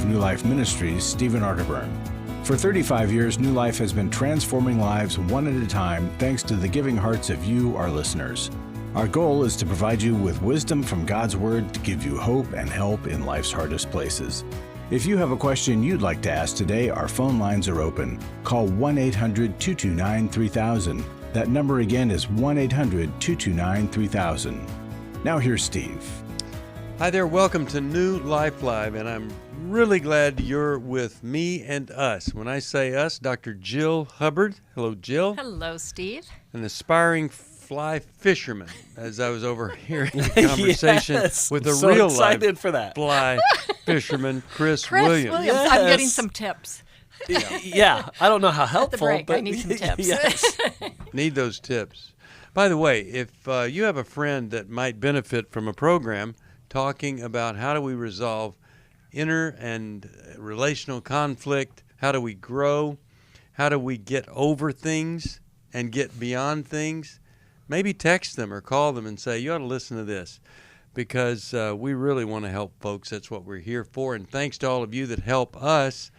New Life Ministries, Stephen Arterburn. For 35 years, New Life has been transforming lives one at a time thanks to the giving hearts of you, our listeners. Our goal is to provide you with wisdom from God's Word to give you hope and help in life's hardest places. If you have a question you'd like to ask today, our phone lines are open. Call 1-800-229-3000. That number again is 1-800-229-3000. Now here's Steve. Hi there, welcome to New Life Live, and I'm really glad you're with me and us. When I say us, Dr. Jill Hubbard. Hello, Jill. Hello, Steve. An aspiring fly fisherman, as I was overhearing the conversation Yes, with a so real excited life for that. fly fisherman, Chris Williams. Yes. I'm getting some tips. Yeah, I don't know how At the helpful, break, but I need some tips. Yes. Need those tips. By the way, if you have a friend that might benefit from a program talking about how do we resolve inner and relational conflict, how do we grow, how do we get over things and get beyond things, maybe text them or call them and say, you ought to listen to this, because we really want to help folks. That's what we're here for, and thanks to all of you that help us.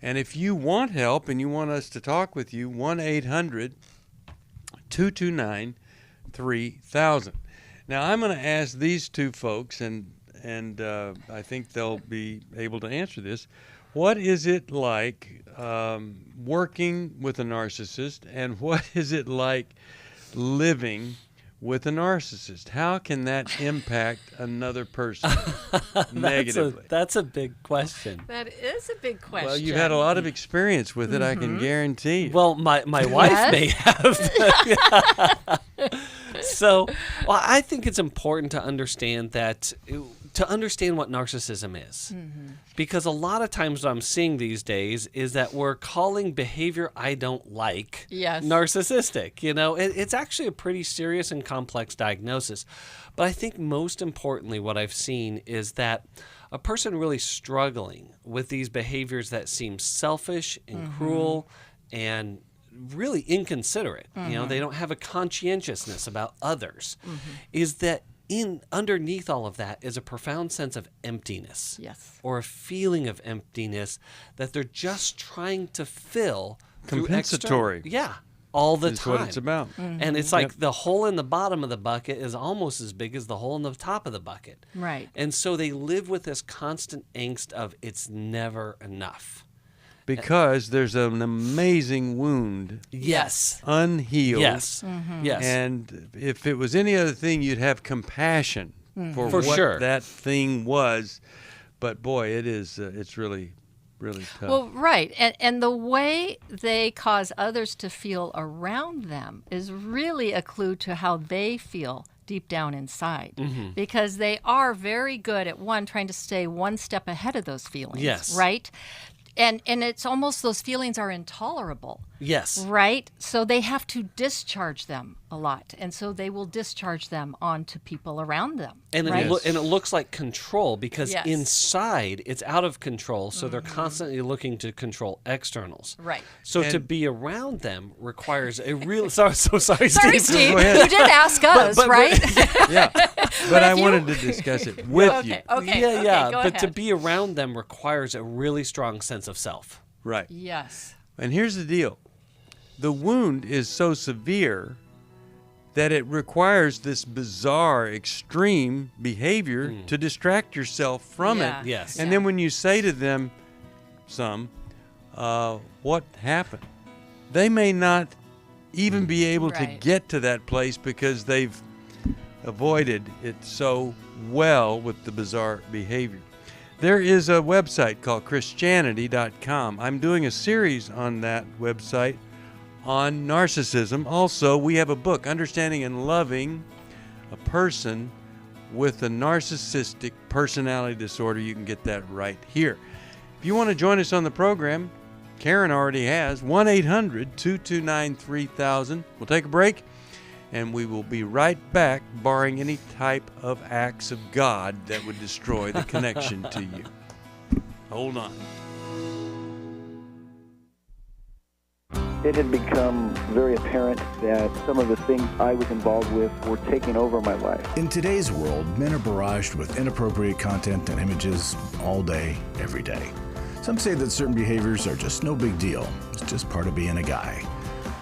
And if you want help and you want us to talk with you, 1-800-229-3000. Now, I'm going to ask these two folks, and I think they'll be able to answer this. What is it like working with a narcissist, and what is it like living with a narcissist? How can that impact another person negatively? That's a big question. That is a big question. Well, you've had a lot of experience with it, I can guarantee. Well, my wife may have. So, I think it's important to understand what narcissism is. Because a lot of times what I'm seeing these days is that we're calling behavior I don't like narcissistic. You know, it's actually a pretty serious and complex diagnosis. But I think most importantly what I've seen is that a person really struggling with these behaviors that seem selfish and cruel and really inconsiderate, you know, they don't have a conscientiousness about others, is that underneath all of that is a profound sense of emptiness, or a feeling of emptiness that they're just trying to fill compensatory. All the is time. what it's about. And it's like the hole in the bottom of the bucket is almost as big as the hole in the top of the bucket. Right. And so they live with this constant angst of it's never enough. Because there's an amazing wound. Yes. Unhealed. Yes. Yes. And if it was any other thing, you'd have compassion for what that thing was. But boy, it's really, really tough. Well, right. And the way they cause others to feel around them is really a clue to how they feel deep down inside, because they are very good at trying to stay one step ahead of those feelings, right? And it's almost those feelings are intolerable. Yes. Right? So they have to discharge them a lot. And so they will discharge them onto people around them. And, right? it looks like control because inside it's out of control. So they're constantly looking to control externals. Right. So to be around them requires a real... Sorry, Sorry, Steve. Steve. You did ask us, right? Yeah. But I wanted to discuss it with you. Okay. Yeah. Go But ahead. to be around them requires a really strong sense of self. Right. Yes. And here's the deal. The wound is so severe that it requires this bizarre, extreme behavior to distract yourself from it. Yes. And then when you say to them, what happened? They may not even be able to get to that place because they've avoided it so well with the bizarre behavior. There is a website called Christianity.com. I'm doing a series on that website on narcissism. Also, we have a book, Understanding and Loving a Person with a Narcissistic Personality Disorder. You can get that right here. If you want to join us on the program, Karen already has, 1-800-229-3000. We'll take a break, and we will be right back, barring any type of acts of God that would destroy the connection to you. Hold on. It had become very apparent that some of the things I was involved with were taking over my life. In today's world, men are barraged with inappropriate content and images all day, every day. Some say that certain behaviors are just no big deal. It's just part of being a guy.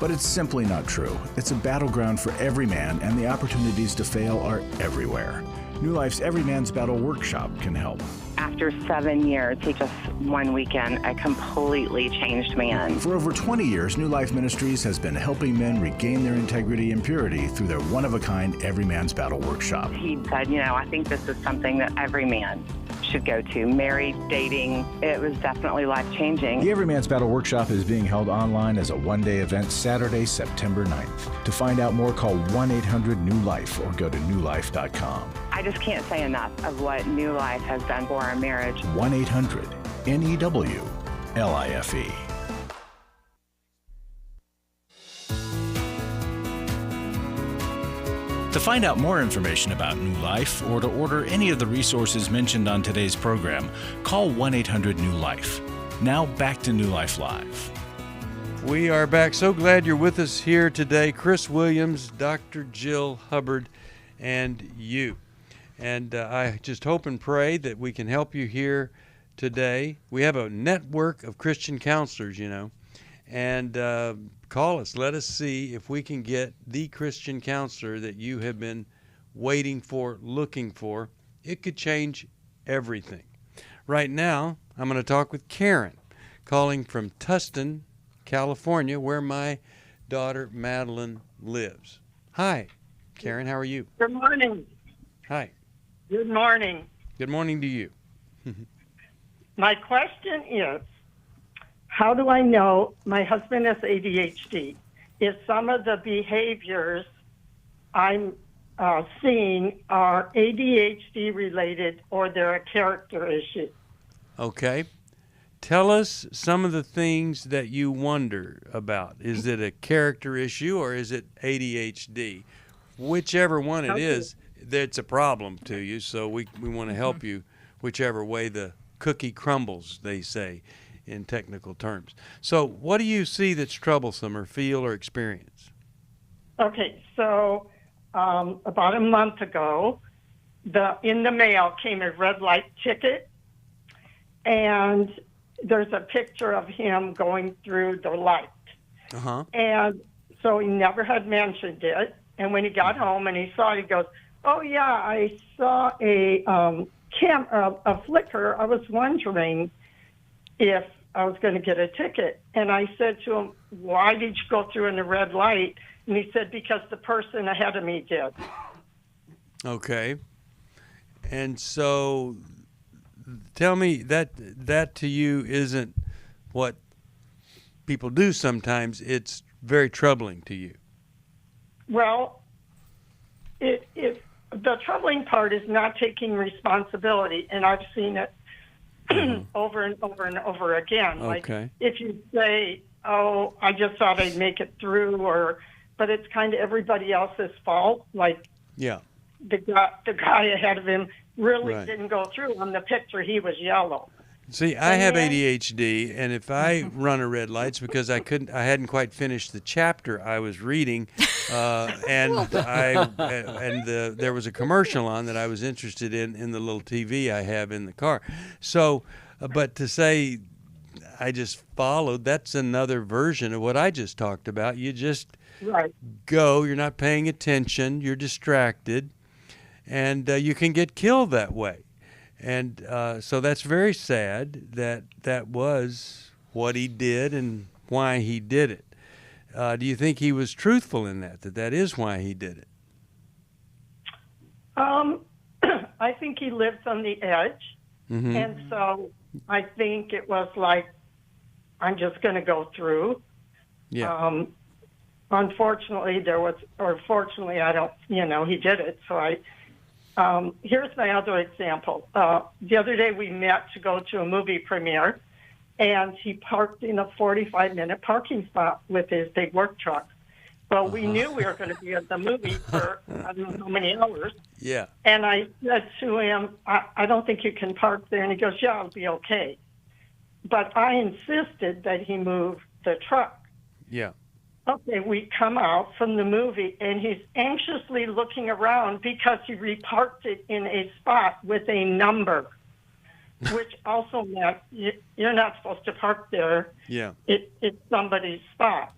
But it's simply not true. It's a battleground for every man, and the opportunities to fail are everywhere. New Life's Every Man's Battle Workshop can help. After 7 years, just one weekend, a completely changed man. For over 20 years, New Life Ministries has been helping men regain their integrity and purity through their one-of-a-kind Every Man's Battle Workshop. He said, I think this is something that every man should go to. Married, dating, it was definitely life-changing. The Every Man's Battle Workshop is being held online as a one-day event Saturday, September 9th. To find out more, call 1-800-NEW-LIFE or go to newlife.com. I just can't say enough of what New Life has done for our marriage. 1-800-NEW-LIFE. To find out more information about New Life or to order any of the resources mentioned on today's program, call 1-800-NEW-LIFE. Now back to New Life Live. We are back. So glad you're with us here today. Chris Williams, Dr. Jill Hubbard, and you. And I just hope and pray that we can help you here today. We have a network of Christian counselors, and call us. Let us see if we can get the Christian counselor that you have been waiting for, looking for. It could change everything. Right now, I'm going to talk with Karen, calling from Tustin, California, where my daughter Madeline lives. Hi, Karen. How are you? Good morning. Hi. Good morning. Good morning to you. My question is, how do I know my husband has ADHD? If some of the behaviors I'm seeing are ADHD related or they're a character issue? Okay. Tell us some of the things that you wonder about. Is it a character issue or is it ADHD? Whichever one it is, it's a problem to you, so we want to help you whichever way the cookie crumbles, they say in technical terms. So what do you see that's troublesome or feel or experience? Okay, so about a month ago, in the mail came a red light ticket, and there's a picture of him going through the light. Uh-huh. And so he never had mentioned it, and when he got home and he saw it, he goes, "Oh yeah, I saw a flicker. I was wondering if I was going to get a ticket." And I said to him, "Why did you go through in the red light?" And he said, "Because the person ahead of me did." Okay. And so tell me that to you isn't what people do sometimes. It's very troubling to you. Well, the troubling part is not taking responsibility, and I've seen it over and over and over again. Okay. Like if you say, "Oh, I just thought I'd make it through," but it's kind of everybody else's fault. Like, yeah, the guy ahead of him really Right. didn't go through. On the picture, he was yellow. See, I have ADHD, and if I run a red light, it's because I hadn't quite finished the chapter I was reading, and there was a commercial on that I was interested in the little TV I have in the car. So, but to say I just followed, that's another version of what I just talked about. You just Right. go, you're not paying attention, you're distracted, and you can get killed that way. And so that's very sad that was what he did and why he did it. Do you think he was truthful in that is why he did it? I think he lives on the edge, and so I think it was like, I'm just going to go through. Yeah. Unfortunately, fortunately, I don't, he did it. So here's my other example. The other day we met to go to a movie premiere, and he parked in a 45-minute parking spot with his big work truck. Well, we knew we were going to be at the movie for I don't know how many hours. Yeah. And I said to him, I don't think you can park there. And he goes, "Yeah, I'll be okay." But I insisted that he move the truck. Yeah. Okay, we come out from the movie, and he's anxiously looking around because he reparked it in a spot with a number, which also meant you're not supposed to park there. Yeah. It's somebody's spot.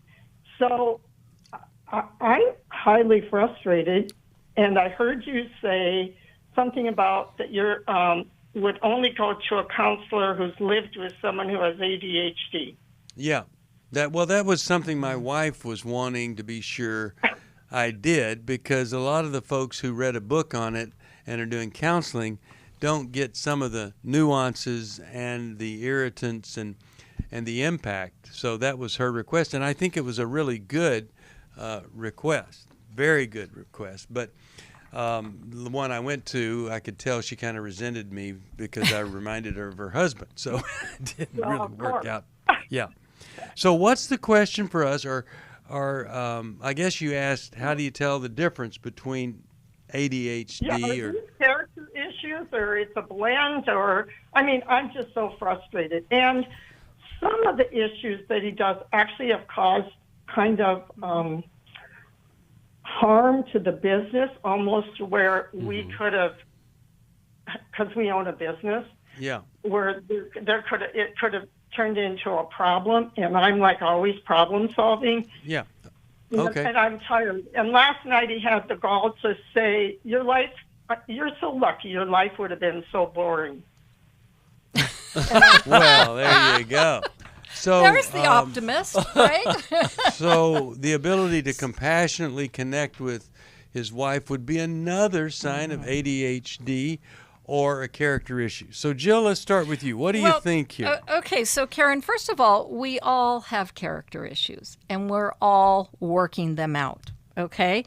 So I'm highly frustrated, and I heard you say something about that you're would only go to a counselor who's lived with someone who has ADHD. Yeah. That was something my wife was wanting to be sure I did, because a lot of the folks who read a book on it and are doing counseling don't get some of the nuances and the irritants and the impact. So that was her request, and I think it was a really good request, very good request. But the one I went to, I could tell she kind of resented me because I reminded her of her husband, so it didn't really work out. Yeah. So what's the question for us? Or I guess you asked, how do you tell the difference between ADHD or character issues, or it's a blend, or I'm just so frustrated. And some of the issues that he does actually have caused kind of harm to the business, almost where we could have, because we own a business. Yeah. Where it could have turned into a problem, and I'm like always problem solving. Yeah. Okay. And I'm tired. And last night he had the gall to say, "Your life, you're so lucky. Your life would have been so boring." Well, there you go. So there's the optimist, right? So the ability to compassionately connect with his wife would be another sign of ADHD or a character issue. So, Jill, let's start with you. What do you think here? Okay, so Karen, first of all, we all have character issues, and we're all working them out, okay?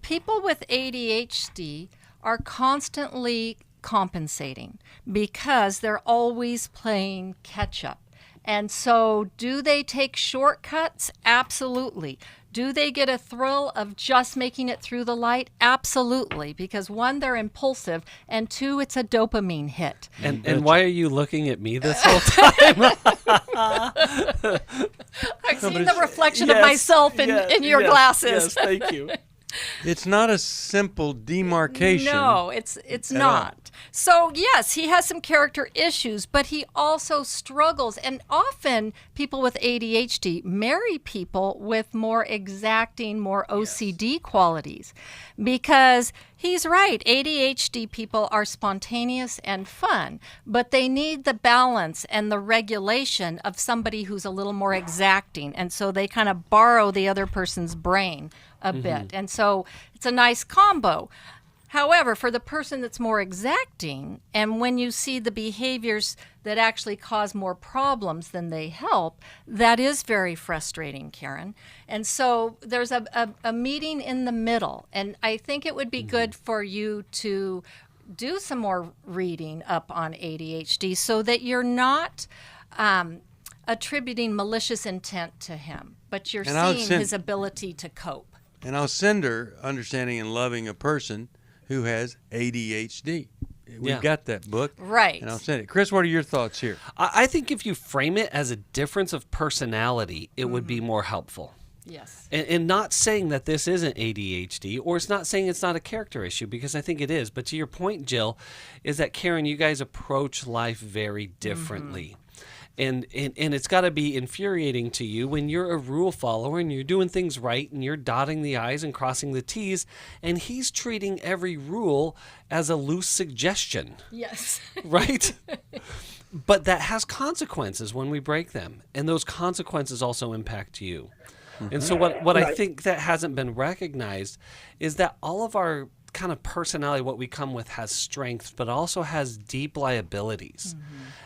People with ADHD are constantly compensating because they're always playing catch-up. And so do they take shortcuts? Absolutely. Do they get a thrill of just making it through the light? Absolutely. Because one, they're impulsive, and two, it's a dopamine hit. And why are you looking at me this whole time? I've seen the reflection of myself in your glasses. Yes, thank you. It's not a simple demarcation. No, it's not. So, yes, he has some character issues, but he also struggles. And often people with ADHD marry people with more exacting, more OCD qualities. Because he's right, ADHD people are spontaneous and fun, but they need the balance and the regulation of somebody who's a little more exacting. And so they kind of borrow the other person's brain a bit. And so it's a nice combo. However, for the person that's more exacting, and when you see the behaviors that actually cause more problems than they help, that is very frustrating, Karen. And so there's a meeting in the middle. And I think it would be good for you to do some more reading up on ADHD so that you're not attributing malicious intent to him, but you're seeing his ability to cope. And I'll send her Understanding and Loving a Person Who Has ADHD. We've got that book. Right. And I'll send it. Chris, what are your thoughts here? I think if you frame it as a difference of personality, it would be more helpful. Yes. And not saying that this isn't ADHD, or it's not saying it's not a character issue, because I think it is. But to your point, Jill, is that, Karen, you guys approach life very differently. And it's got to be infuriating to you when you're a rule follower and you're doing things right and you're dotting the I's and crossing the T's, and he's treating every rule as a loose suggestion. Yes. Right? But that has consequences when we break them, and those consequences also impact you. And so what I think that hasn't been recognized is that all of our kind of personality, what we come with, has strengths, but also has deep liabilities.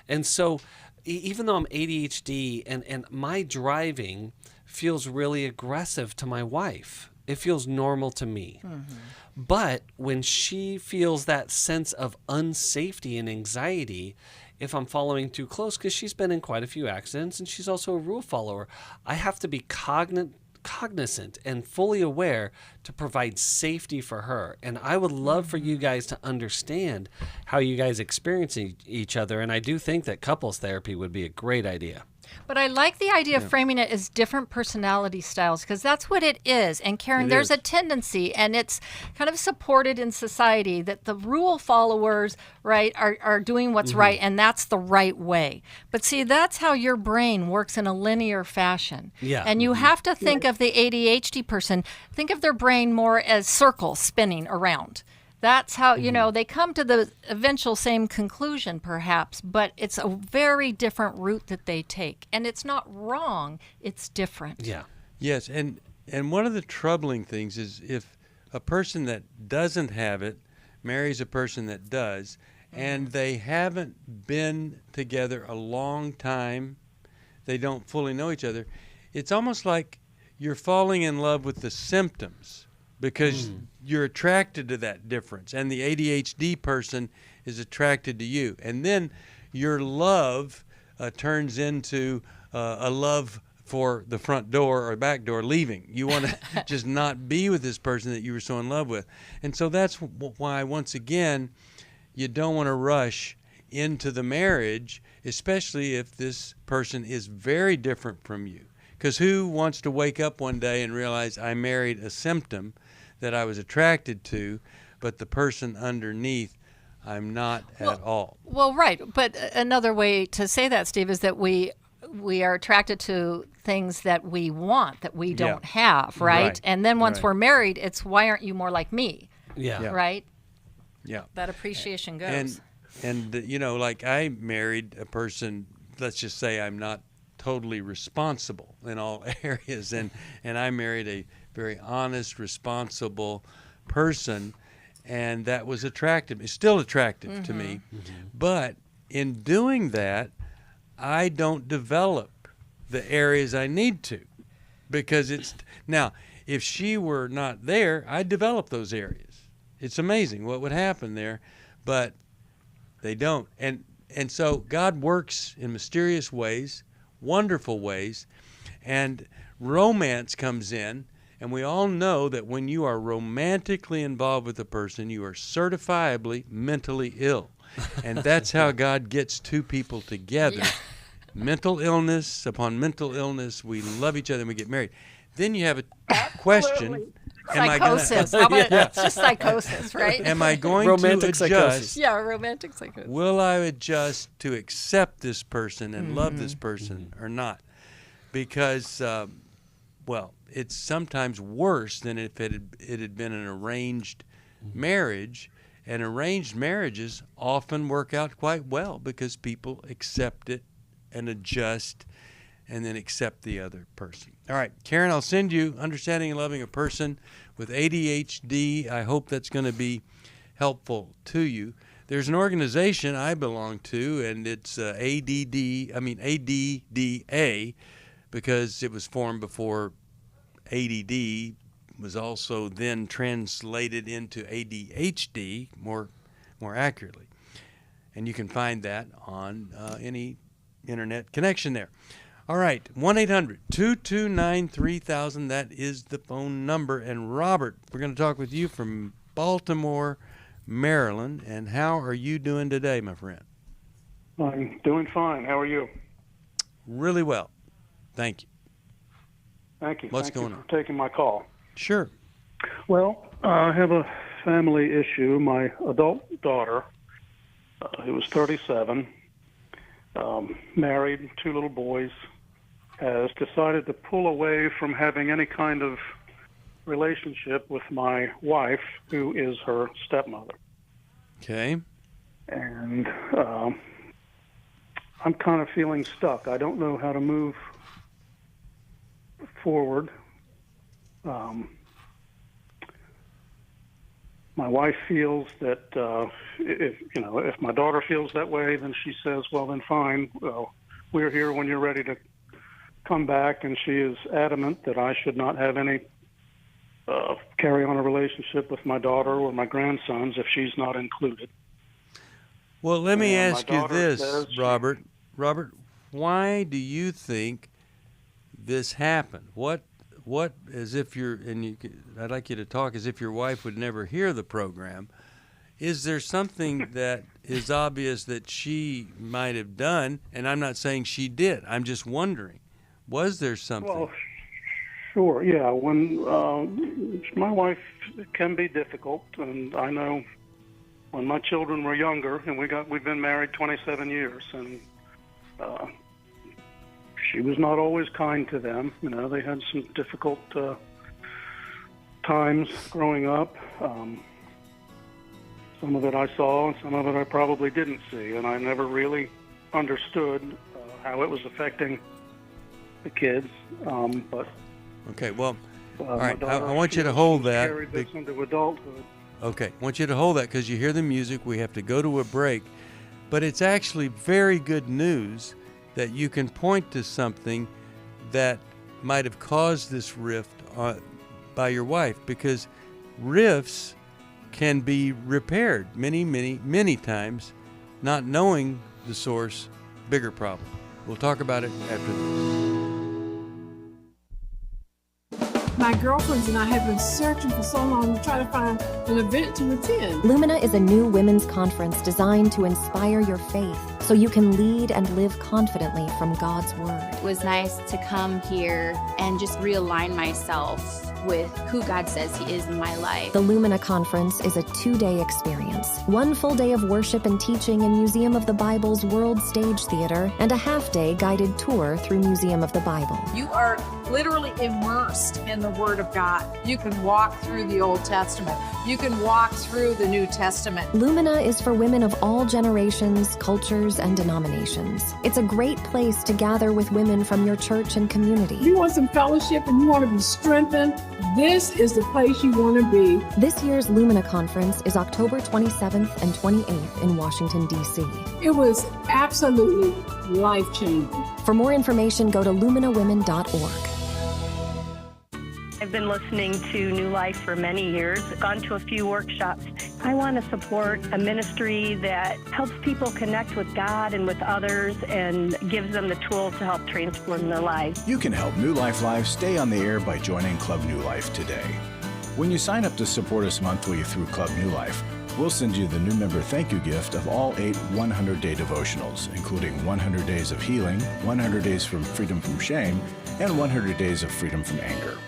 And so even though I'm ADHD and my driving feels really aggressive to my wife, it feels normal to me. But when she feels that sense of unsafety and anxiety, if I'm following too close, because she's been in quite a few accidents and she's also a rule follower, I have to be cognizant and fully aware to provide safety for her. And I would love for you guys to understand how you guys experience each other. And I do think that couples therapy would be a great idea. But I like the idea of framing it as different personality styles, because that's what it is. And Karen, there's a tendency, and it's kind of supported in society, that the rule followers, right, are doing what's right, and that's the right way. But see, that's how your brain works in a linear fashion. Yeah. And you have to think of the ADHD person, think of their brain more as circles spinning around. That's how, they come to the eventual same conclusion, perhaps, but it's a very different route that they take. And it's not wrong, it's different. Yeah. Yes, and one of the troubling things is if a person that doesn't have it marries a person that does, and they haven't been together a long time, they don't fully know each other, it's almost like you're falling in love with the symptoms, because you're attracted to that difference, and the ADHD person is attracted to you. And then your love turns into a love for the front door or back door leaving. You want to just not be with this person that you were so in love with. And so that's why, once again, you don't want to rush into the marriage, especially if this person is very different from you. Because who wants to wake up one day and realize I married a symptom that I was attracted to, but the person underneath I'm not at all? Well, right. But another way to say that, Steve, is that we are attracted to things that we want, that we don't have, right? And then once we're married, it's, why aren't you more like me? Yeah. Right? Yeah. That appreciation goes. And like I married a person, let's just say I'm not totally responsible in all areas, and I married a very honest, responsible person, and that was attractive. It's still attractive to me, but in doing that, I don't develop the areas I need to, because it's now, if she were not there, I'd develop those areas. It's amazing what would happen there, but they don't. And so God works in mysterious ways, wonderful ways, and romance comes in. And we all know that when you are romantically involved with a person, you are certifiably mentally ill. And that's how God gets two people together. Yeah. Mental illness upon mental illness. We love each other and we get married. Then you have a question. Psychosis. How about it's just psychosis, right? Am I going romantic to adjust? Psychosis. Yeah, romantic psychosis. Will I adjust to accept this person and love this person or not? Because, it's sometimes worse than if it had been an arranged marriage. And arranged marriages often work out quite well because people accept it and adjust and then accept the other person. All right, Karen, I'll send you Understanding and Loving a Person with ADHD. I hope that's going to be helpful to you. There's an organization I belong to, and it's ADDA, because it was formed before ADD was also then translated into ADHD more accurately. And you can find that on any internet connection there. All right, 1-800-229-3000. That is the phone number. And Robert, we're going to talk with you from Baltimore, Maryland. And how are you doing today, my friend? I'm doing fine. How are you? Really well. Thank you. Thank you. What's Thank going you on? for taking my call. Sure. Well, I have a family issue. My adult daughter, who is 37, married, 2 little boys, has decided to pull away from having any kind of relationship with my wife, who is her stepmother. Okay. And I'm kind of feeling stuck. I don't know how to move forward. My wife feels that if my daughter feels that way, then she says, well, then fine. Well, we're here when you're ready to come back. And she is adamant that I should not have any carry on a relationship with my daughter or my grandsons if she's not included. Well, let me ask you this, Robert. Robert, why do you think this happened? What, as if I'd like you to talk as if your wife would never hear the program. is there something that is obvious that she might have done? And I'm not saying she did. I'm just wondering, was there something? Well, sure, yeah. When my wife can be difficult, and I know when my children were younger, and we've been married 27 years, and she was not always kind to them. You know, they had some difficult times growing up. Some of it I saw, and some of it I probably didn't see, and I never really understood how it was affecting the kids. But okay, well, all right. daughter, I want you to hold that. Carried this into adulthood. Okay, I want you to hold that because you hear the music. We have to go to a break, but it's actually very good news that you can point to something that might have caused this rift by your wife, because rifts can be repaired many times, not knowing the source. Bigger problem. We'll talk about it after this. My girlfriends and I have been searching for so long to try to find an event to attend. Lumina is a new women's conference designed to inspire your faith so you can lead and live confidently from God's Word. It was nice to come here and just realign myself with who God says He is in my life. The Lumina Conference is a 2-day experience. 1 full day of worship and teaching in Museum of the Bible's World Stage Theater, and a half-day guided tour through Museum of the Bible. You are literally immersed in the Word of God. You can walk through the Old Testament. You can walk through the New Testament. Lumina is for women of all generations, cultures, and denominations. It's a great place to gather with women from your church and community. If you want some fellowship and you want to be strengthened, this is the place you want to be. This year's Lumina Conference is October 27th and 28th in Washington, D.C. It was absolutely life-changing. For more information, go to luminawomen.org. I've been listening to New Life for many years, gone to a few workshops. I want to support a ministry that helps people connect with God and with others and gives them the tools to help transform their lives. You can help New Life Live stay on the air by joining Club New Life today. When you sign up to support us monthly through Club New Life, we'll send you the new member thank you gift of all 8 100-day devotionals, including 100 Days of Healing, 100 Days from Freedom from Shame, and 100 Days of Freedom from Anger.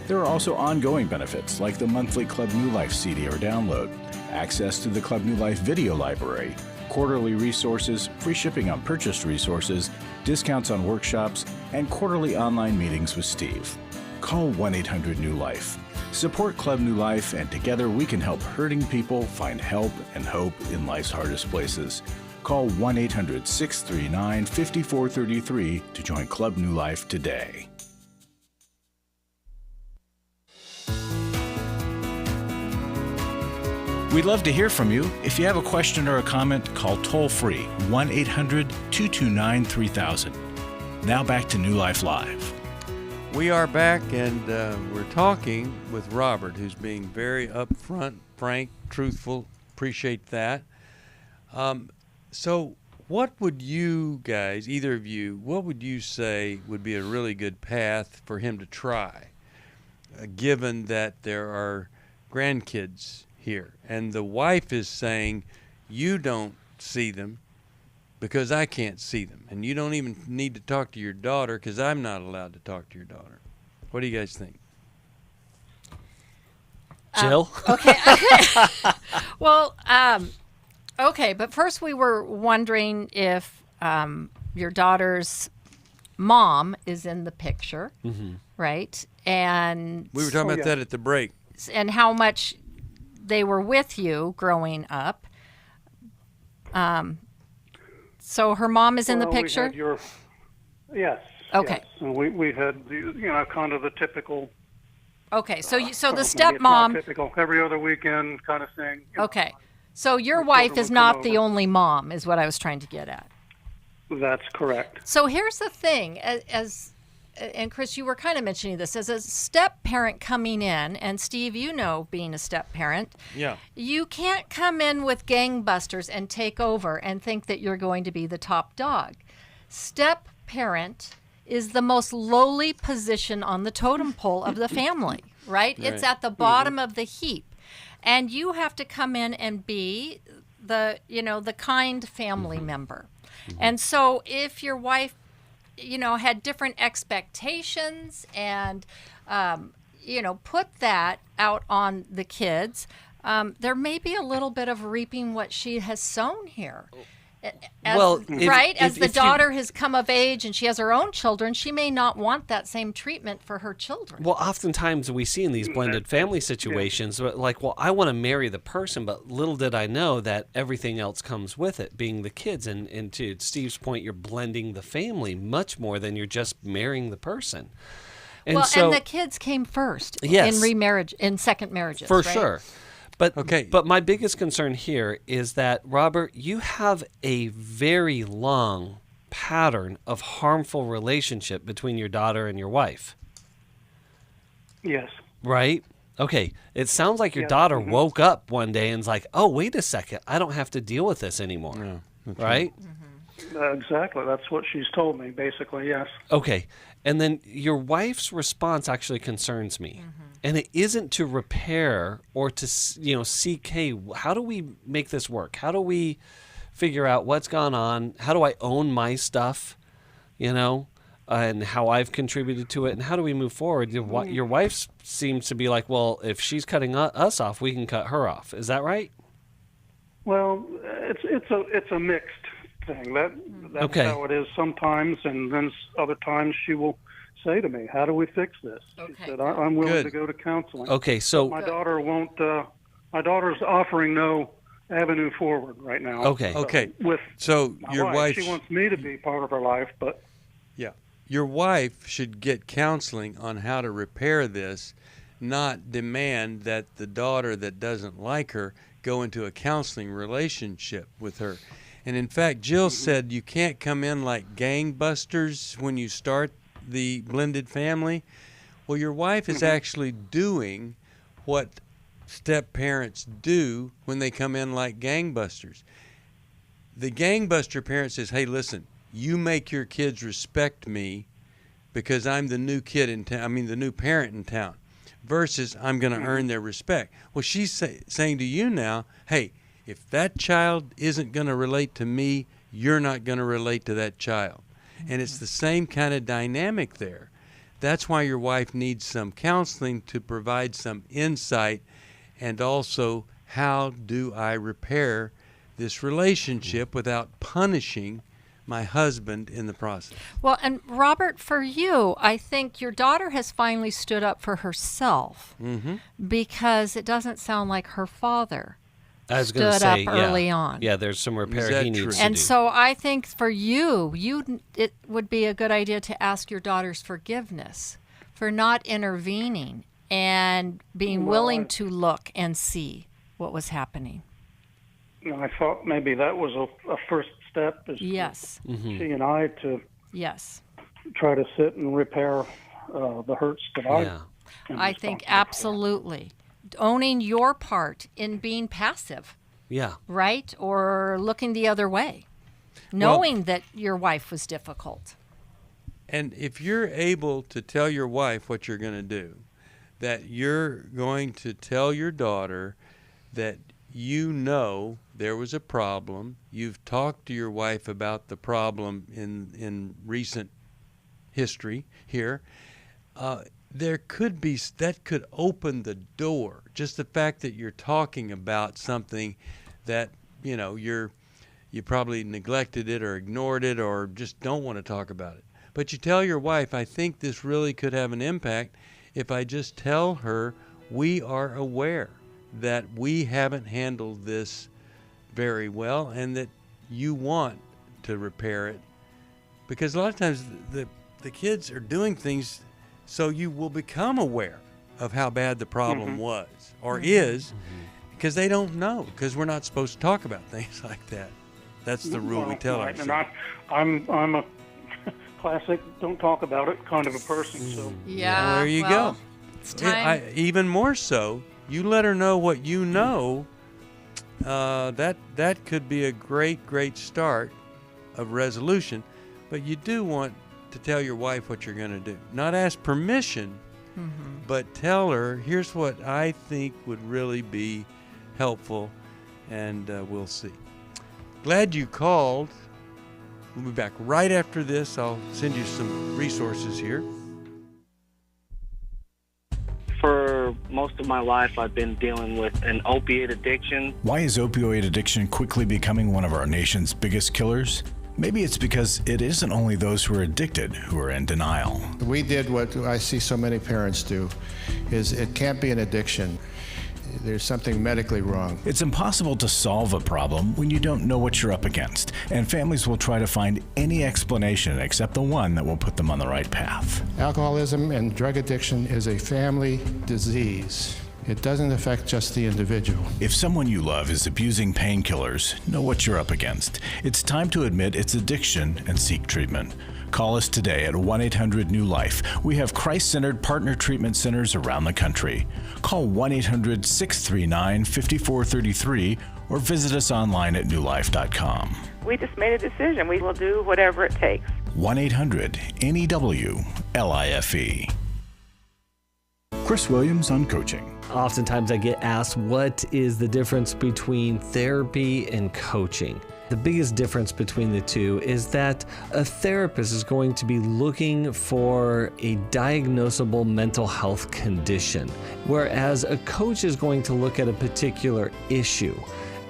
There are also ongoing benefits like the monthly Club New Life CD or download, access to the Club New Life video library, quarterly resources, free shipping on purchased resources, discounts on workshops, and quarterly online meetings with Steve. Call 1-800-NEW-LIFE. Support Club New Life, and together we can help hurting people find help and hope in life's hardest places. Call 1-800-639-5433 to join Club New Life today. We'd love to hear from you. If you have a question or a comment, call toll-free 1-800-229-3000. Now back to New Life Live. We are back, and we're talking with Robert, who's being very upfront, frank, truthful. Appreciate that. So what would you guys, either of you, what would you say would be a really good path for him to try, given that there are grandkids here, and the wife is saying, you don't see them because I can't see them, and you don't even need to talk to your daughter because I'm not allowed to talk to your daughter. What do you guys think? Jill? Okay. Well, okay, but first we were wondering if your daughter's mom is in the picture, right? And we were talking about that at the break. And how much they were with you growing up. So her mom is in the picture? Yes. Okay. Yes. And we had, kind of the typical. Okay, so the stepmom. Typical every other weekend kind of thing. Okay. So your wife is not the only mom, is what I was trying to get at. That's correct. So here's the thing, and Chris, you were kind of mentioning this, as a step parent coming in, and Steve, you know, being a step parent, you can't come in with gangbusters and take over and think that you're going to be the top dog. Step parent is the most lowly position on the totem pole of the family, right? It's at the bottom of the heap. And you have to come in and be the kind family member. And so if your wife, had different expectations and, put that out on the kids, there may be a little bit of reaping what she has sown here. As the daughter has come of age and she has her own children, she may not want that same treatment for her children. Well, oftentimes we see in these blended family situations, like, well, I want to marry the person, but little did I know that everything else comes with it, being the kids. And to Steve's point, you're blending the family much more than you're just marrying the person. And and the kids came first in remarriage, in second marriages. For sure. But my biggest concern here is that, Robert, you have a very long pattern of harmful relationship between your daughter and your wife. Yes. Right? Okay. It sounds like your daughter woke up one day and's like, oh, wait a second. I don't have to deal with this anymore. No, right? Exactly. That's what she's told me, basically, yes. Okay. And then your wife's response actually concerns me. And it isn't to repair or to, seek, hey, how do we make this work? How do we figure out what's gone on? How do I own my stuff, and how I've contributed to it? And how do we move forward? Your wife seems to be like, well, if she's cutting us off, we can cut her off. Is that right? Well, it's a mixed thing. That's how it is sometimes, and then other times she will say to me, how do we fix this? She said, I'm willing to go to counseling. Okay, so my daughter won't. My daughter's offering no avenue forward right now. Okay. So your wife, she wants me to be part of her life, but your wife should get counseling on how to repair this, not demand that the daughter that doesn't like her go into a counseling relationship with her. And in fact, Jill said you can't come in like gangbusters when you start the blended family. Well, your wife is actually doing what step parents do when they come in like gangbusters. The gangbuster parent says, hey, listen, you make your kids respect me because I'm the new kid in town, the new parent in town, versus I'm going to earn their respect. Well, she's saying to you now, hey, if that child isn't going to relate to me, you're not going to relate to that child. And it's the same kind of dynamic there. That's why your wife needs some counseling to provide some insight, and also how do I repair this relationship without punishing my husband in the process. Well, and Robert, for you, I think your daughter has finally stood up for herself because it doesn't sound like her father stood up early on. Yeah, there's some repair he needs to do. And so I think for you, it would be a good idea to ask your daughter's forgiveness for not intervening and being willing to look and see what was happening. I thought maybe that was a first step. Yes. She and I to try to sit and repair the hurts that I think absolutely. Owning your part in being passive. Yeah. Right? Or looking the other way. Knowing that your wife was difficult. And if you're able to tell your wife what you're going to do, that you're going to tell your daughter that you know there was a problem, you've talked to your wife about the problem in recent history here, there could be, that could open the door. Just the fact that you're talking about something that, you probably neglected it or ignored it or just don't want to talk about it. But you tell your wife, I think this really could have an impact if I just tell her we are aware that we haven't handled this very well and that you want to repair it. Because a lot of times the kids are doing things so you will become aware of how bad the problem was or is, because they don't know, because we're not supposed to talk about things like that. That's the rule we tell ourselves. And I'm a classic don't talk about it kind of a person. So yeah, there you go. It's time. Even more so, you let her know what you know. That could be a great start of resolution. But you do want to tell your wife what you're going to do. Not ask permission, but tell her, here's what I think would really be helpful, and we'll see. Glad you called. We'll be back right after this. I'll send you some resources here. For most of my life, I've been dealing with an opiate addiction. Why is opioid addiction quickly becoming one of our nation's biggest killers? Maybe it's because it isn't only those who are addicted who are in denial. We did what I see so many parents do, is it can't be an addiction. There's something medically wrong. It's impossible to solve a problem when you don't know what you're up against, and families will try to find any explanation except the one that will put them on the right path. Alcoholism and drug addiction is a family disease. It doesn't affect just the individual. If someone you love is abusing painkillers, know what you're up against. It's time to admit it's addiction and seek treatment. Call us today at 1-800-NEW-LIFE. We have Christ-centered partner treatment centers around the country. Call 1-800-639-5433 or visit us online at newlife.com. We just made a decision. We will do whatever it takes. 1-800-NEW-LIFE. Chris Williams on coaching. Oftentimes I get asked, what is the difference between therapy and coaching? The biggest difference between the two is that a therapist is going to be looking for a diagnosable mental health condition, whereas a coach is going to look at a particular issue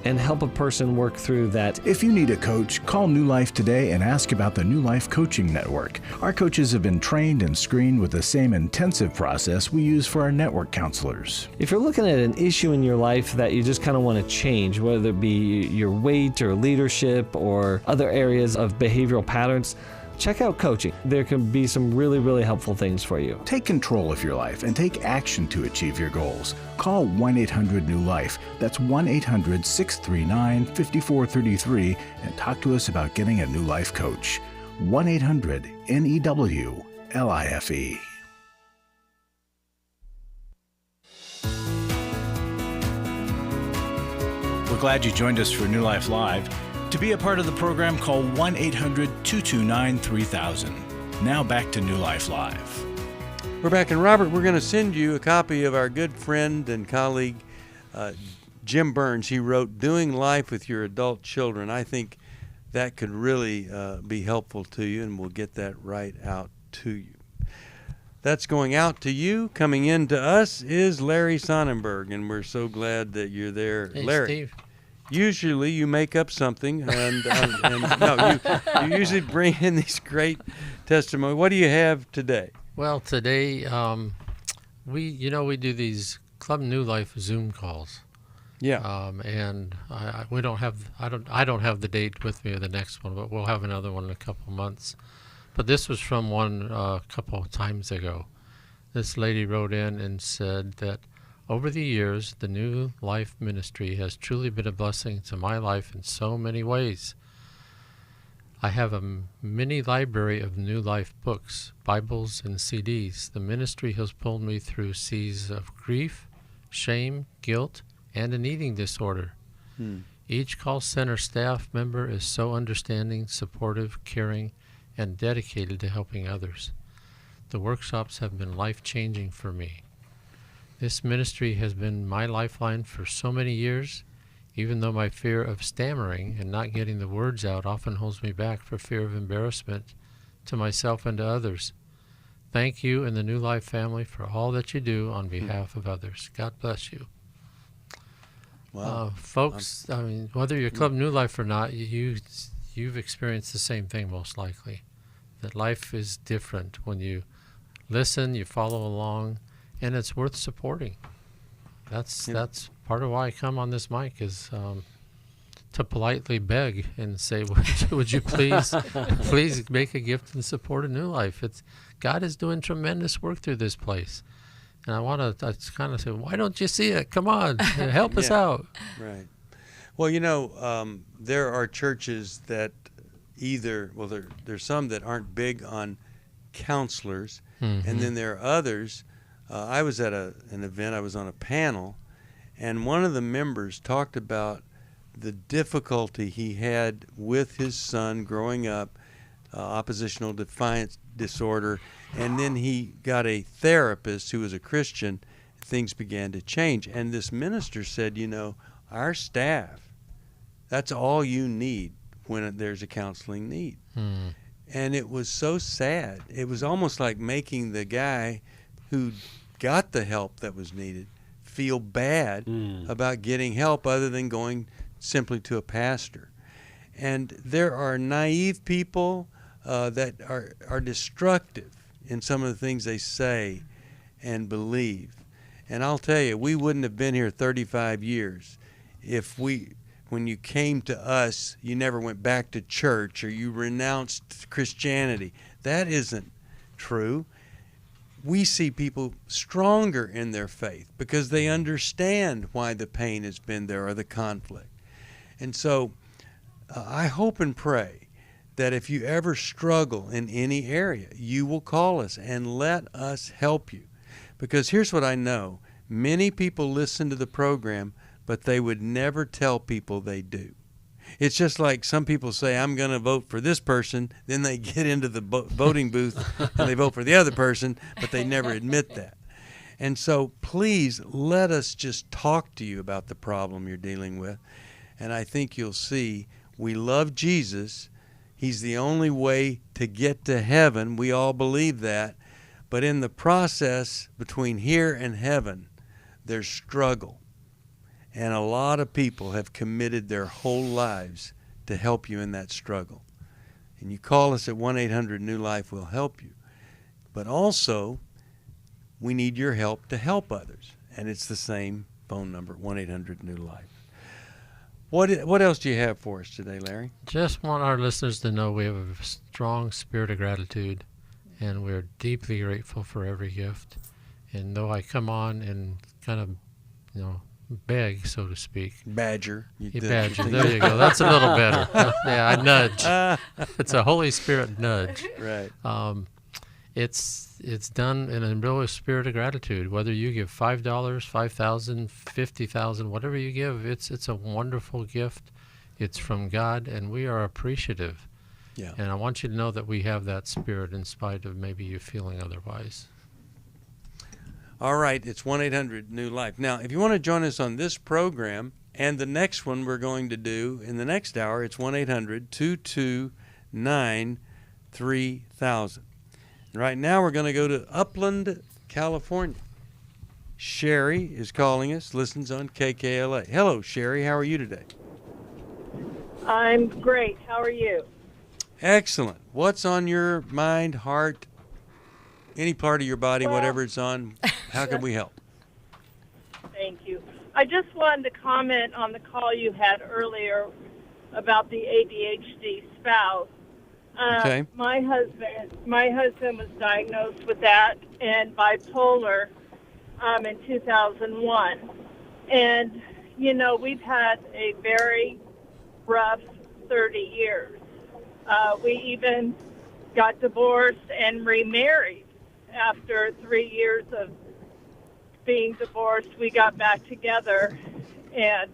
and help a person work through that. If you need a coach, call New Life today and ask about the New Life Coaching Network. Our coaches have been trained and screened with the same intensive process we use for our network counselors. If you're looking at an issue in your life that you just kind of want to change, whether it be your weight or leadership or other areas of behavioral patterns, check out coaching. There can be some really, really helpful things for you. Take control of your life and take action to achieve your goals. Call 1-800-NEW-LIFE. That's 1-800-639-5433 and talk to us about getting a New Life coach. 1-800-NEW-LIFE. We're glad you joined us for New Life Live. To be a part of the program, call 1-800-229-3000. Now back to New Life Live. We're back, and Robert, we're going to send you a copy of our good friend and colleague, Jim Burns. He wrote Doing Life with Your Adult Children. I think that could really be helpful to you, and we'll get that right out to you. That's going out to you. Coming in to us is Larry Sonnenberg, and we're so glad that you're there. Hey, Larry. Steve. Usually you make up something, and no, you usually bring in these great testimony. What do you have today? Well, today we do these Club New Life Zoom calls. Yeah. And I don't have the date with me of the next one, but we'll have another one in a couple of months. But this was from one a couple of times ago. This lady wrote in and said that over the years, the New Life Ministry has truly been a blessing to my life in so many ways. I have a mini library of New Life books, Bibles, and CDs. The ministry has pulled me through seas of grief, shame, guilt, and an eating disorder. Each call center staff member is so understanding, supportive, caring, and dedicated to helping others. The workshops have been life-changing for me. This ministry has been my lifeline for so many years, even though my fear of stammering and not getting the words out often holds me back for fear of embarrassment to myself and to others. Thank you and the New Life family for all that you do on behalf of others. God bless you. Wow. Folks, I mean, whether you're Club New Life or not, you've experienced the same thing most likely, that life is different when you listen, you follow along, and it's worth supporting. That's part of why I come on this mic is to politely beg and say, would you please make a gift and support a New Life? God is doing tremendous work through this place. And I want to kind of say, why don't you see it? Come on, help us out. Right. Well, there are churches that there's some that aren't big on counselors, and then there are others. I was at an event, I was on a panel, and one of the members talked about the difficulty he had with his son growing up, oppositional defiance disorder, and then he got a therapist who was a Christian. Things began to change, and this minister said, you know, our staff, that's all you need when there's a counseling need. And it was so sad. It was almost like making the guy who got the help that was needed feel bad about getting help other than going simply to a pastor. And there are naive people that are destructive in some of the things they say and believe. And I'll tell you, we wouldn't have been here 35 years if when you came to us, you never went back to church or you renounced Christianity. That isn't true. We see people stronger in their faith because they understand why the pain has been there or the conflict. And so I hope and pray that if you ever struggle in any area, you will call us and let us help you. Because here's what I know. Many people listen to the program, but they would never tell people they do. It's just like some people say, I'm going to vote for this person, then they get into the voting booth and they vote for the other person, but they never admit that. And so please let us just talk to you about the problem you're dealing with. And I think you'll see we love Jesus. He's the only way to get to heaven. We all believe that. But in the process between here and heaven, there's struggle. And a lot of people have committed their whole lives to help you in that struggle. And you call us at 1-800-NEW-LIFE, we'll help you. But also, we need your help to help others. And it's the same phone number, 1-800-NEW-LIFE. What else do you have for us today, Larry? Just want our listeners to know we have a strong spirit of gratitude, and we're deeply grateful for every gift. And though I come on and kind of, beg, so to speak. Badger. Badger. There you go. That's a little better. Yeah, I nudge. It's a Holy Spirit nudge. Right. It's done in a real spirit of gratitude. Whether you give $5, $5,000, $50,000, whatever you give, it's a wonderful gift. It's from God, and we are appreciative. Yeah. And I want you to know that we have that spirit in spite of maybe you feeling otherwise. All right, it's 1-800-NEW-LIFE. Now, if you want to join us on this program and the next one we're going to do in the next hour, it's 1-800-229-3000. Right now we're going to go to Upland, California. Sherry is calling us, listens on KKLA. Hello, Sherry. How are you today? I'm great. How are you? Excellent. What's on your mind, heart, any part of your body, whatever it's on? How can we help? Thank you. I just wanted to comment on the call you had earlier about the ADHD spouse. Okay. My husband was diagnosed with that and bipolar in 2001. And, we've had a very rough 30 years. We even got divorced and remarried. After 3 years of being divorced, we got back together, and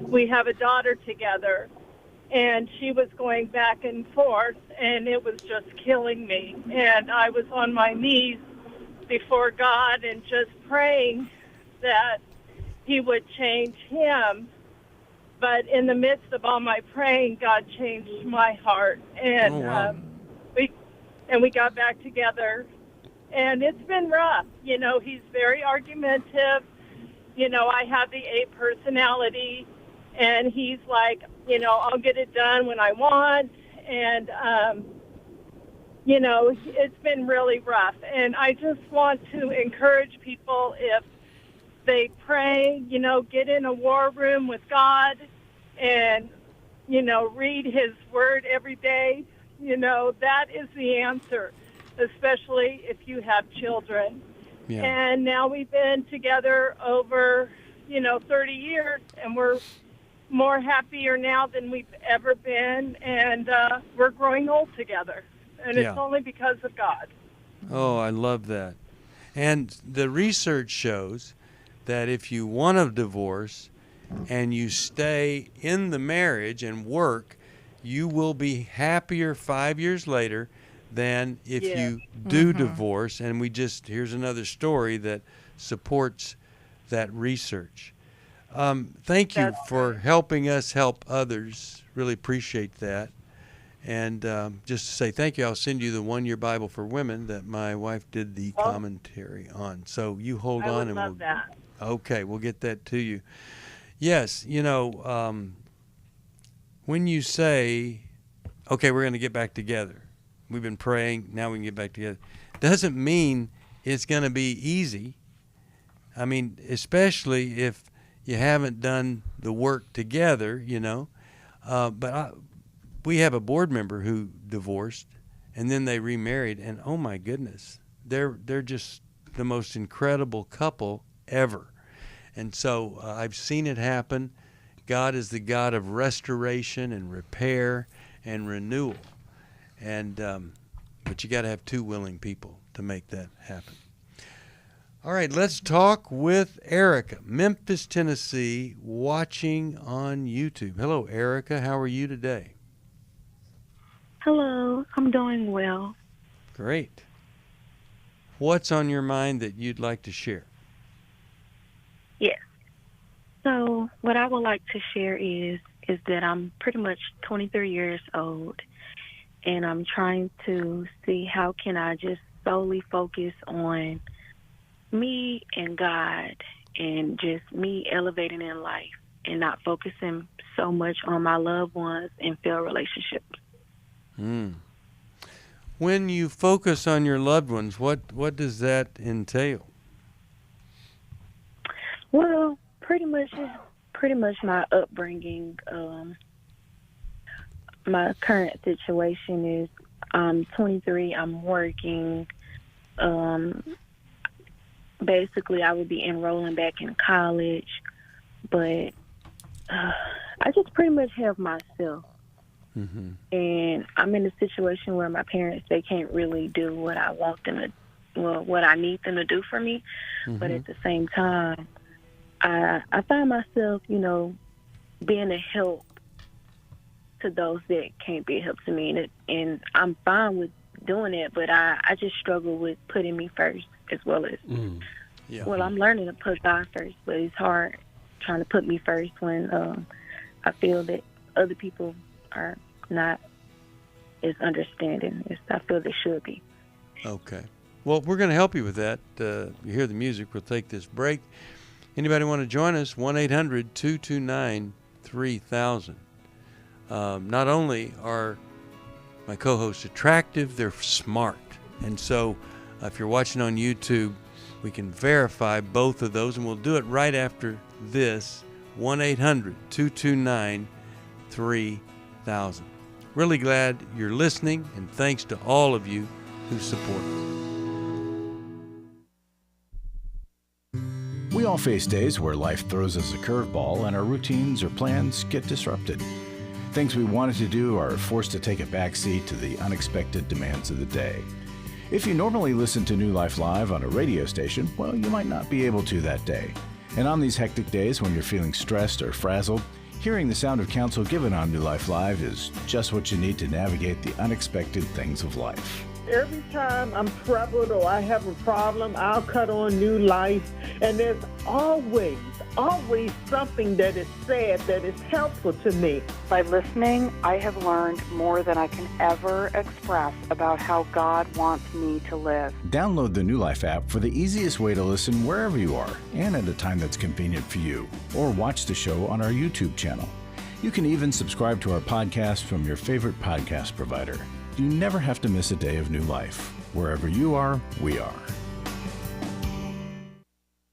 we have a daughter together. And she was going back and forth, and it was just killing me. And I was on my knees before God and just praying that He would change him. But in the midst of all my praying, God changed my heart, and we got back together. And it's been rough. He's very argumentative. I have the A personality, and he's like, I'll get it done when I want. And, it's been really rough. And I just want to encourage people, if they pray, get in a war room with God and, read His Word every day. That is the answer, especially if you have children. Yeah. And now we've been together over, 30 years, and we're more happier now than we've ever been, and we're growing old together. And it's only because of God. Oh, I love that. And the research shows that if you want a divorce and you stay in the marriage and work, you will be happier 5 years later than if you do divorce. And here's another story that supports that research. Thank you for helping us help others. Really appreciate that. And just to say thank you, I'll send you the 1-Year Bible for Women that my wife did the commentary on. So you hold on, and love that. Okay, we'll get that to you. Yes, when you say, okay, we're going to get back together. We've been praying, now we can get back together. Doesn't mean it's going to be easy. I mean, especially if you haven't done the work together, But we have a board member who divorced, and then they remarried, and oh my goodness, they're just the most incredible couple ever. And so I've seen it happen. God is the God of restoration and repair and renewal. And but you got to have 2 willing people to make that happen. All right, let's talk with Erica, Memphis, Tennessee, watching on YouTube. Hello, Erica. How are you today? Hello. I'm doing well. Great. What's on your mind that you'd like to share? Yes. So what I would like to share is that I'm pretty much 23 years old, and I'm trying to see how can I just solely focus on me and God and just me elevating in life and not focusing so much on my loved ones and failed relationships. When you focus on your loved ones, what does that entail? Well, pretty much my upbringing. My current situation is I'm 23. I'm working. Basically, I would be enrolling back in college, but I just pretty much have myself. Mm-hmm. And I'm in a situation where my parents, they can't really do what I want them to, what I need them to do for me. Mm-hmm. But at the same time, I find myself, being a help to those that can't be a help to me. And I'm fine with doing it, but I just struggle with putting me first as well as, well, I'm learning to put God first, but it's hard trying to put me first when I feel that other people are not as understanding as I feel they should be. Okay. Well, we're going to help you with that. You hear the music. We'll take this break. Anybody want to join us? 1-800-229-3000. Not only are my co-hosts attractive, they're smart. And so if you're watching on YouTube, we can verify both of those, and we'll do it right after this. 1-800-229-3000. Really glad you're listening, and thanks to all of you who support us. We all face days where life throws us a curveball and our routines or plans get disrupted. Things we wanted to do are forced to take a backseat to the unexpected demands of the day. If you normally listen to New Life Live on a radio station, well, you might not be able to that day. And on these hectic days when you're feeling stressed or frazzled, hearing the sound of counsel given on New Life Live is just what you need to navigate the unexpected things of life. Every time I'm troubled or I have a problem, I'll cut on New Life, and there's always something that is said that is helpful to me. By listening, I have learned more than I can ever express about how God wants me to live. Download the New Life app for the easiest way to listen wherever you are and at a time that's convenient for you, or watch the show on our YouTube channel. You can even subscribe to our podcast from your favorite podcast provider. You never have to miss a day of New Life. Wherever you are, we are.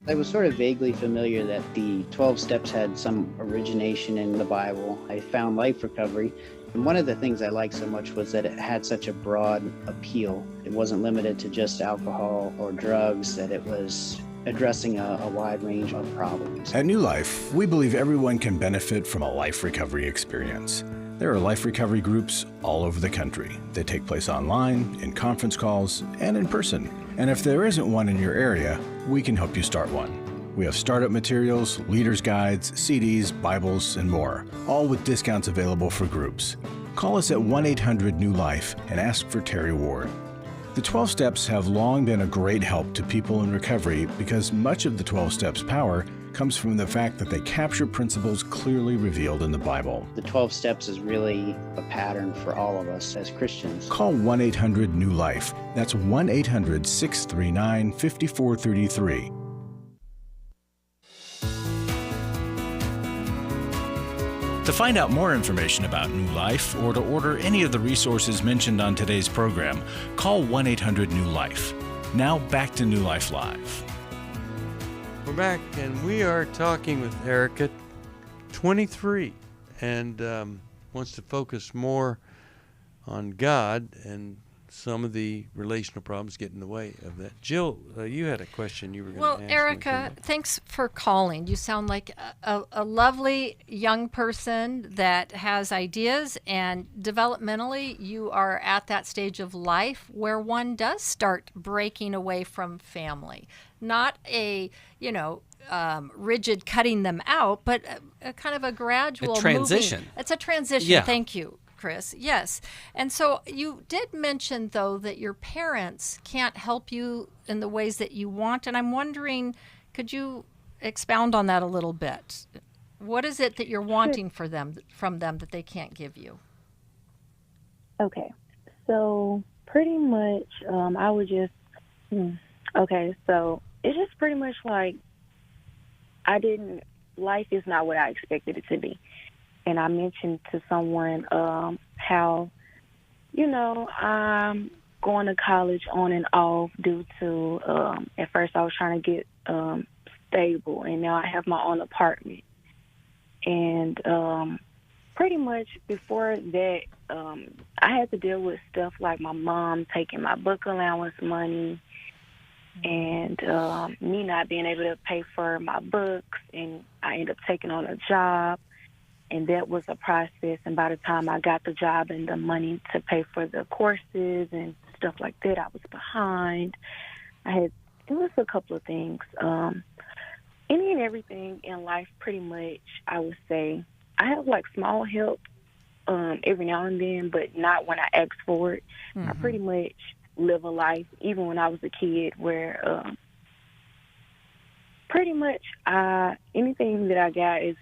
I was sort of vaguely familiar that the 12 steps had some origination in the Bible. I found Life Recovery, and one of the things I liked so much was that it had such a broad appeal. It wasn't limited to just alcohol or drugs, that it was addressing a wide range of problems. At New Life, we believe everyone can benefit from a life recovery experience. There are life recovery groups all over the country. They take place online, in conference calls, and in person. And if there isn't one in your area, we can help you start one. We have startup materials, leaders' guides, CDs, Bibles, and more, all with discounts available for groups. Call us at 1-800-NEW-LIFE and ask for Terry Ward. The 12 Steps have long been a great help to people in recovery because much of the 12 Steps' power comes from the fact that they capture principles clearly revealed in the Bible. The 12 Steps is really a pattern for all of us as Christians. Call 1-800-NEW-LIFE. That's 1-800-639-5433. To find out more information about New Life or to order any of the resources mentioned on today's program, call 1-800-NEW-LIFE. Now back to New Life Live. We're back, and we are talking with Erica, 23, and wants to focus more on God, and some of the relational problems get in the way of that. Jill, you had a question you were going to ask. Well, Erica, thanks for calling. You sound like a lovely young person that has ideas, and developmentally you are at that stage of life where one does start breaking away from family. Not a, rigid cutting them out, but a kind of a gradual transition. Moving. It's a transition. Yeah. Thank you, Chris. Yes. And so you did mention, though, that your parents can't help you in the ways that you want. And I'm wondering, could you expound on that a little bit? What is it that you're wanting from them that they can't give you? Okay. So pretty much I would just, okay, so it's just pretty much like life is not what I expected it to be. And I mentioned to someone how, I'm going to college on and off due to, at first I was trying to get stable, and now I have my own apartment. And pretty much before that, I had to deal with stuff like my mom taking my book allowance money, and me not being able to pay for my books, and I ended up taking on a job, and that was a process. And by the time I got the job and the money to pay for the courses and stuff like that, I was behind. It was a couple of things. Any and everything in life, pretty much, I would say, I have like small help every now and then, but not when I ask for it. Mm-hmm. I pretty much live a life, even when I was a kid, where pretty much anything that I got is,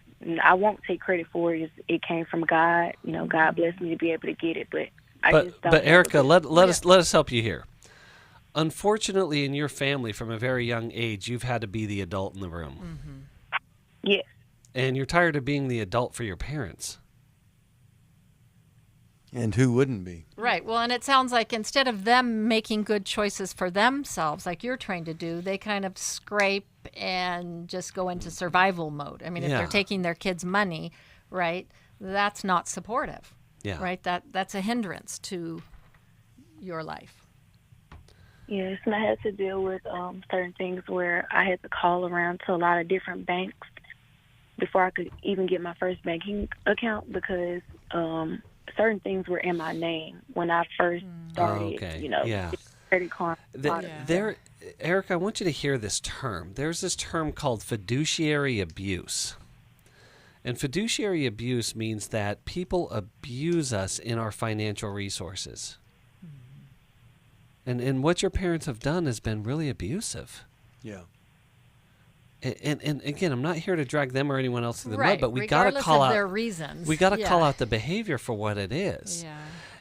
I won't take credit for it. It came from God. God blessed me to be able to get it, but I just don't. But Erica, let us help you here. Unfortunately, in your family, from a very young age, you've had to be the adult in the room. Mm-hmm. Yes. And you're tired of being the adult for your parents. And who wouldn't be? Right. Well, and it sounds like instead of them making good choices for themselves, like you're trying to do, they kind of scrape and just go into survival mode. I mean, if they're taking their kids' money, right, that's not supportive. Yeah. Right? That's a hindrance to your life. Yes, and I had to deal with certain things where I had to call around to a lot of different banks before I could even get my first banking account, because certain things were in my name when I first started, credit card. Eric, I want you to hear this term. There's this term called fiduciary abuse. And fiduciary abuse means that people abuse us in our financial resources. And what your parents have done has been really abusive. Yeah. And again, I'm not here to drag them or anyone else through the mud, but we got to call out their reasons. We got to call out the behavior for what it is. Yeah.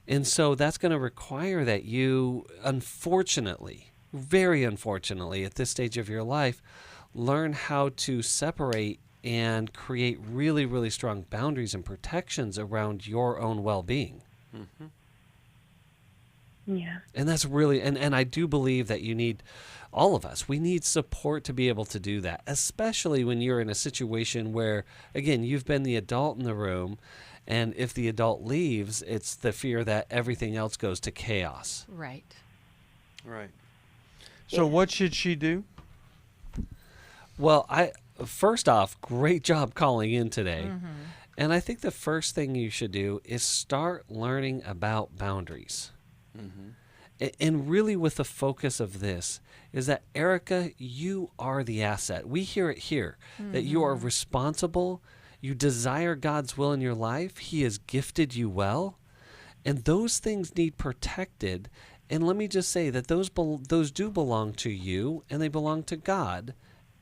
And so that's going to require that you, unfortunately, very unfortunately, at this stage of your life, learn how to separate and create really, really strong boundaries and protections around your own well-being. Mm-hmm. Yeah. And that's really, and I do believe that you need, all of us, we need support to be able to do that, especially when you're in a situation where, again, you've been the adult in the room, and if the adult leaves, it's the fear that everything else goes to chaos. Right. Right. So what should she do? Well, first off, great job calling in today. Mm-hmm. And I think the first thing you should do is start learning about boundaries. Mm-hmm. And really with the focus of this is that, Erica, you are the asset. We hear it here, that you are responsible. You desire God's will in your life. He has gifted you well. And those things need protected. And let me just say that those do belong to you, and they belong to God,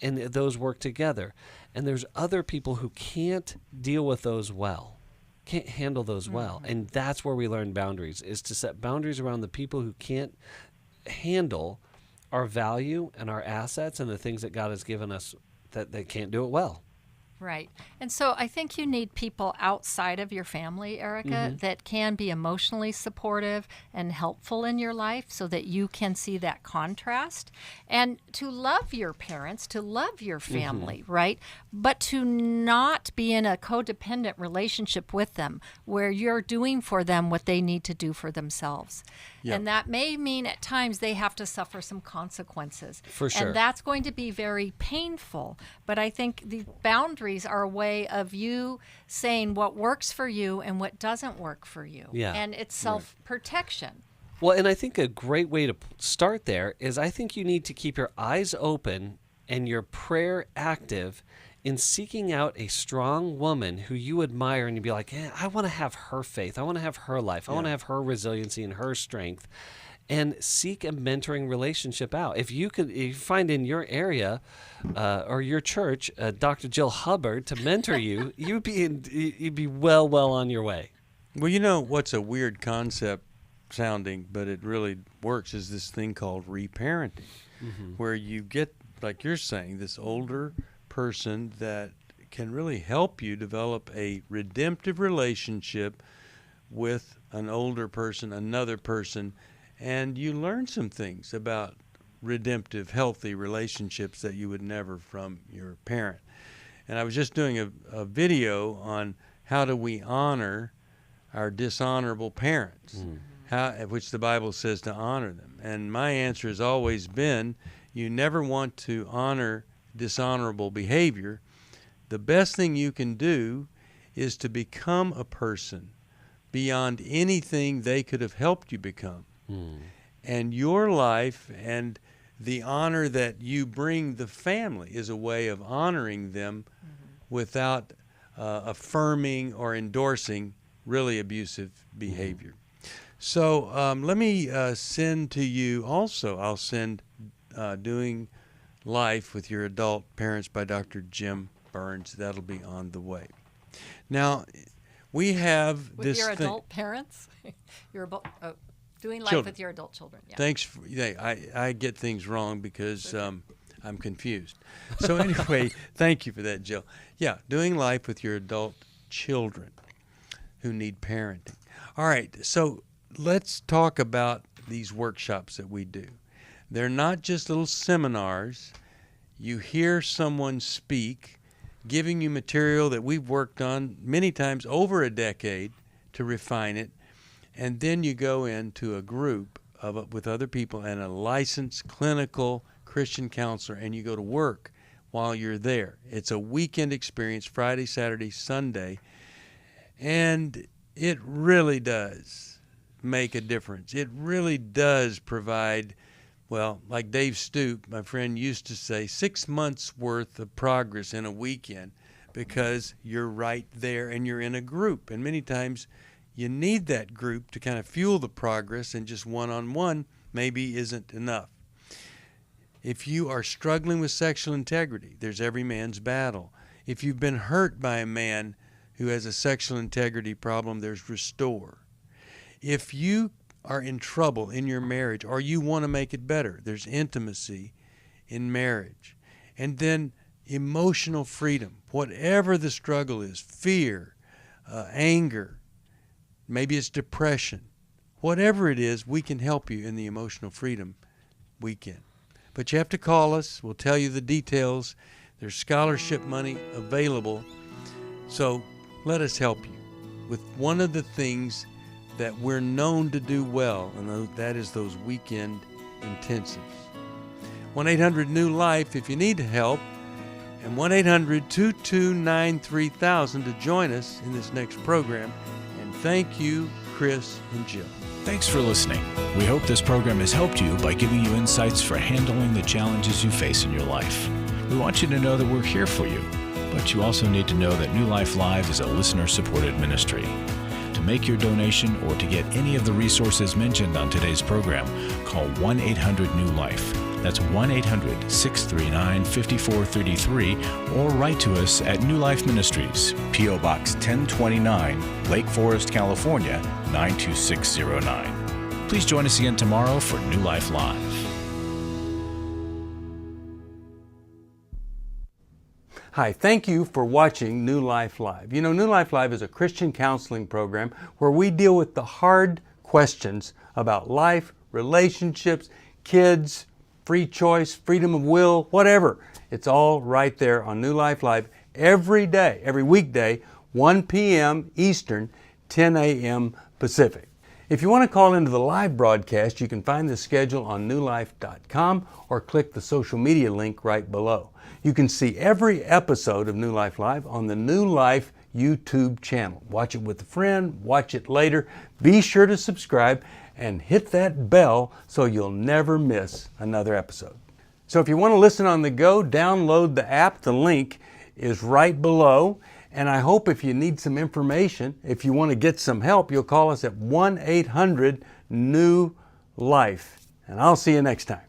and those work together. And there's other people who can't deal with those well, can't handle those well. And that's where we learn boundaries, is to set boundaries around the people who can't handle our value and our assets and the things that God has given us that they can't do it well. Right. And so I think you need people outside of your family, Erica, that can be emotionally supportive and helpful in your life so that you can see that contrast and to love your parents, to love your family, right? But to not be in a codependent relationship with them where you're doing for them what they need to do for themselves. Yep. And that may mean at times they have to suffer some consequences. For sure. And that's going to be very painful. But I think the boundaries are a way of you saying what works for you and what doesn't work for you. Yeah. And it's self-protection. Well, and I think a great way to start there is I think you need to keep your eyes open and your prayer active in seeking out a strong woman who you admire, and you'd be like, I want to have her faith. I want to have her life. I want to have her resiliency and her strength. And seek a mentoring relationship out. If you find in your area or your church Dr. Jill Hubbard to mentor you, you'd be well on your way. Well, you know what's a weird concept sounding, but it really works, is this thing called reparenting, where you get, like you're saying, this older person that can really help you develop a redemptive relationship with an older person, another person. And you learn some things about redemptive, healthy relationships that you would never from your parent. And I was just doing a video on how do we honor our dishonorable parents, which the Bible says to honor them. And my answer has always been, you never want to honor dishonorable behavior. The best thing you can do is to become a person beyond anything they could have helped you become. And your life and the honor that you bring the family is a way of honoring them without affirming or endorsing really abusive behavior. So let me send to you also, I'll send Doing Life with Your Adult Parents by Dr. Jim Burns. That'll be on the way. Now, we have with this your thing. Adult parents? Doing Life Children. with Your Adult Children. Yeah. Thanks. I get things wrong because I'm confused. So anyway, thank you for that, Jill. Yeah, Doing Life with Your Adult Children who need parenting. All right, so let's talk about these workshops that we do. They're not just little seminars. You hear someone speak, giving you material that we've worked on many times over a decade to refine it. And then you go into a group with other people and a licensed clinical Christian counselor, and you go to work while you're there. It's a weekend experience, Friday, Saturday, Sunday, and it really does make a difference. It really does provide, well, like Dave Stoop, my friend, used to say, 6 months worth of progress in a weekend because you're right there and you're in a group. And many times you need that group to kind of fuel the progress, and just one-on-one maybe isn't enough. If you are struggling with sexual integrity, there's Every Man's Battle. If you've been hurt by a man who has a sexual integrity problem, there's Restore. If you are in trouble in your marriage or you want to make it better, there's Intimacy in Marriage. And then emotional freedom, whatever the struggle is, fear, anger, maybe it's depression. Whatever it is, we can help you in the Emotional Freedom Weekend. But you have to call us. We'll tell you the details. There's scholarship money available. So let us help you with one of the things that we're known to do well, and that is those weekend intensives. 1-800-NEW-LIFE if you need help, and 1-800-229-3000 to join us in this next program. And thank you, Chris and Jill. Thanks for listening. We hope this program has helped you by giving you insights for handling the challenges you face in your life. We want you to know that we're here for you, but you also need to know that New Life Live is a listener-supported ministry. To make your donation or to get any of the resources mentioned on today's program, call 1-800-NEW-LIFE. That's 1-800-639-5433, or write to us at New Life Ministries, P.O. Box 1029, Lake Forest, California, 92609. Please join us again tomorrow for New Life Live. Hi, thank you for watching New Life Live. You know, New Life Live is a Christian counseling program where we deal with the hard questions about life, relationships, kids, free choice, freedom of will, whatever. It's all right there on New Life Live every day, every weekday, 1 p.m. Eastern, 10 a.m. Pacific. If you want to call into the live broadcast, you can find the schedule on newlife.com or click the social media link right below. You can see every episode of New Life Live on the New Life YouTube channel. Watch it with a friend, watch it later. Be sure to subscribe and hit that bell so you'll never miss another episode. So if you want to listen on the go, download the app. The link is right below. And I hope if you need some information, if you want to get some help, you'll call us at 1-800-NEW-LIFE. And I'll see you next time.